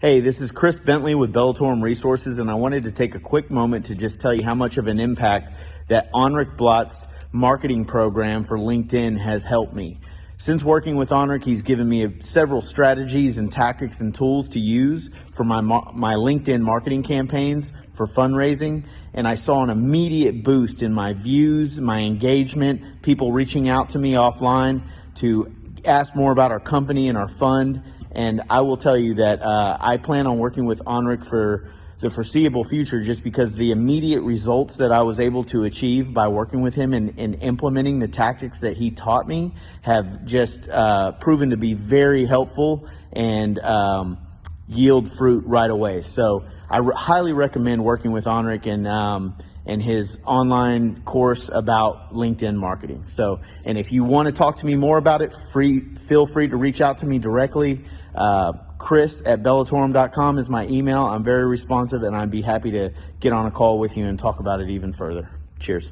Hey, this is Chris Bentley with Bellatorum Resources, and I wanted to take a quick moment to just tell you how much of an impact that Anric Blatt's marketing program for LinkedIn has helped me. Since working with Anric, he's given me several strategies and tactics and tools to use for my LinkedIn marketing campaigns for fundraising, and I saw an immediate boost in my views, my engagement, people reaching out to me offline to ask more about our company and our fund. And I will tell you that I plan on working with Anric for the foreseeable future, just because the immediate results that I was able to achieve by working with him and implementing the tactics that he taught me have just proven to be very helpful and yield fruit right away. So I highly recommend working with Anric and his online course about LinkedIn marketing. So, and if you want to talk to me more about it, feel free to reach out to me directly. Chris@bellatorum.com is my email. I'm very responsive, and I'd be happy to get on a call with you and talk about it even further. Cheers.